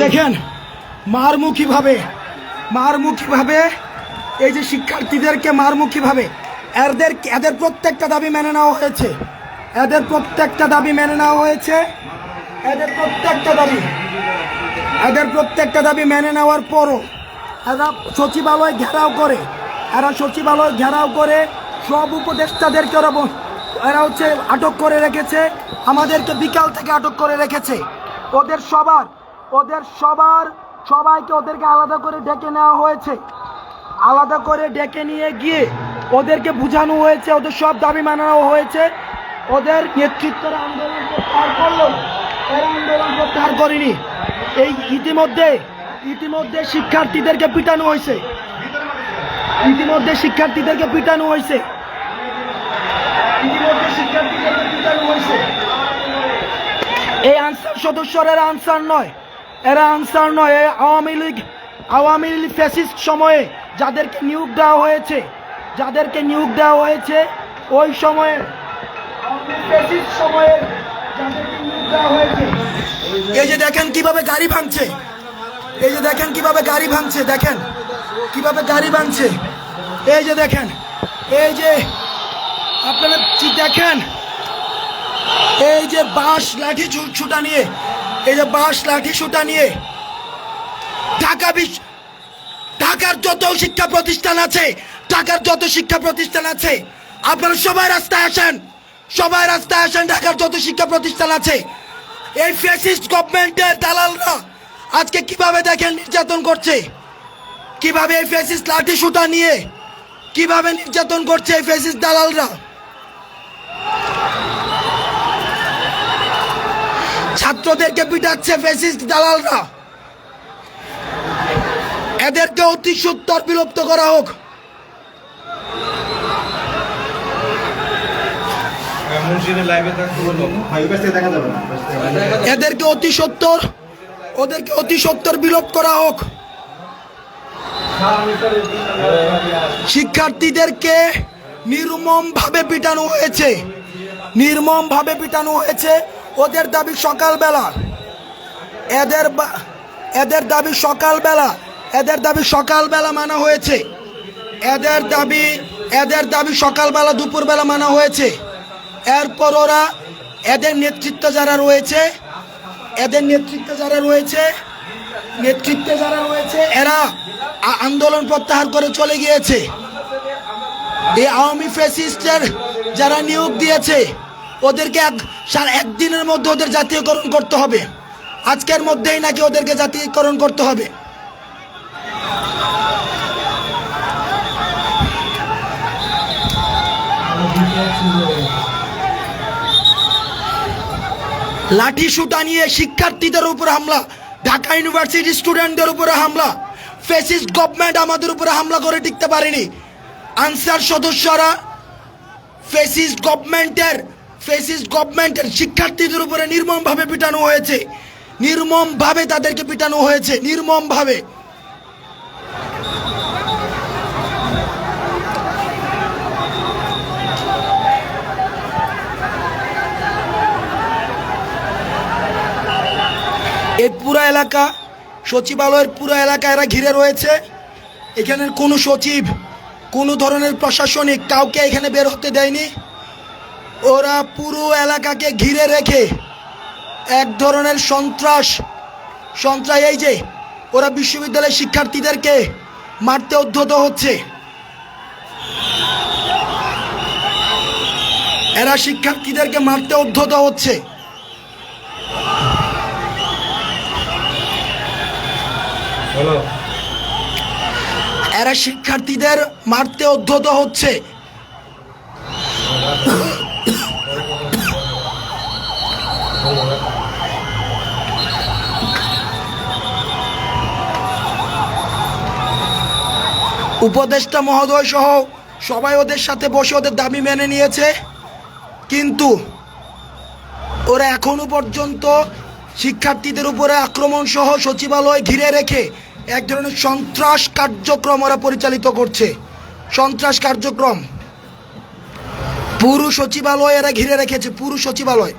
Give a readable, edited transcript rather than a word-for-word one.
দেখেন মারমুখীভাবে এই যে শিক্ষার্থীদেরকে মারমুখীভাবে এদের প্রত্যেকটা দাবি মেনে নেওয়া হয়েছে। এদের প্রত্যেকটা দাবি মেনে নেওয়ার পরও এরা সচিবালয় ঘেরাও করে সব উপদেষ্টাদেরকে এরা আটক করে রেখেছে। আমাদেরকে বিকাল থেকে আটক করে রেখেছে। সবাইকে আলাদা করে ডেকে নেওয়া হয়েছে। আলাদা করে ডেকে নিয়ে গিয়ে ওদেরকে বোঝানো হয়েছে, ওদের সব দাবি মানানো হয়েছে। ওদের নেতৃত্বের আন্দোলন প্রত্যাহার করলো, এরা আন্দোলন প্রত্যাহার করেনি। এই ইতিমধ্যে শিক্ষার্থীদেরকে পিটানো হয়েছে। এই আনসার সদস্যরা এরা আনসার নয়। এই আওয়ামী লীগ ফ্যাসিস্ট সময়ে যাদেরকে নিয়োগ দেওয়া হয়েছে ওই সময়ে এই যে দেখেন কিভাবে গাড়ি ভাঙছে, এই যে দেখেন, এই যে আপনারা দেখেন, এই যে বাঁশ লাঠি ছুটা নিয়ে ঢাকার যত শিক্ষা প্রতিষ্ঠান আছে আপনারা সবাই রাস্তায় আসেন। ঢাকার যত শিক্ষা প্রতিষ্ঠান আছে, এই ফ্যাসিস্ট গভর্নমেন্টের দালালরা আজকে কিভাবে দেখেন নির্যাতন করছে, কিভাবে এই ফ্যাসিস্ট লাঠি সুতা নিয়ে কিভাবে নির্যাতন করছে এই ফ্যাসিস্ট দালালরা। ছাত্রদেরকে পিটাচ্ছে ফ্যাসিস্ট দালালরা। এদেরকে অতি সত্বর বিলুপ্ত করা হোক। এদেরকে অতি সত্বর বিলোপ করা হোক। শিক্ষার্থীদেরকে নির্মম ভাবে পিটানো হয়েছে। ওদের দাবি সকালবেলা মানা হয়েছে। এদের দাবি সকালবেলা দুপুরবেলা মানা হয়েছে। এরপর ওরা এদের নেতৃত্বে যারা রয়েছে এরা আন্দোলন প্রত্যাহার করে চলে গিয়েছে। এই আওয়ামী ফ্যাসিস্টের যারা নিয়োগ দিয়েছে ওদেরকে একদিনের মধ্যে ওদের জাতীয়করণ করতে হবে। আজকের মধ্যেই নাকি ওদেরকে জাতীয়করণ করতে হবে। লাঠি সুতা নিয়ে শিক্ষার্থীদের উপর হামলা, ঢাকা ইউনিভার্সিটি স্টুডেন্টদের উপরে হামলা। ফ্যাসিস্ট গভর্নমেন্ট আমাদের উপরে হামলা করে টিকতে পারেনি। আনসার সদস্যরা ফ্যাসিস্ট গভর্নমেন্টের শিক্ষার্থীদের উপরে নির্মমভাবে পিটানো হয়েছে। তাদেরকে পিটানো হয়েছে নির্মমভাবে। এই পুরো এলাকা, সচিবালয়ের পুরো এলাকা এরা ঘিরে রয়েছে। এখানের কোনো সচিব, কোনো ধরনের প্রশাসনিক কাউকে এখানে বের হতে দেয়নি। ওরা পুরো এলাকাকে ঘিরে রেখে এক ধরনের সন্ত্রাস, এই যে ওরা বিশ্ববিদ্যালয়ের শিক্ষার্থীদেরকে মারতে উদ্যত হচ্ছে। এরা শিক্ষার্থীদেরকে মারতে উদ্যত হচ্ছে। এরা শিক্ষার্থীদের মারতে উদ্যত হচ্ছে। উপদেষ্টা মহোদয় সহ সবাই ওদের সাথে বসে ওদের দাবি মেনে নিয়েছে, কিন্তু ওরা এখনো পর্যন্ত শিক্ষার্থীদের উপরে আক্রমণ সহ সচিবালয় ঘিরে রেখে এক ধরনের সন্ত্রাস কার্যক্রম ওরা পরিচালিত করছে। পুরো সচিবালয় এরা ঘিরে রেখেছে, পুরো সচিবালয়।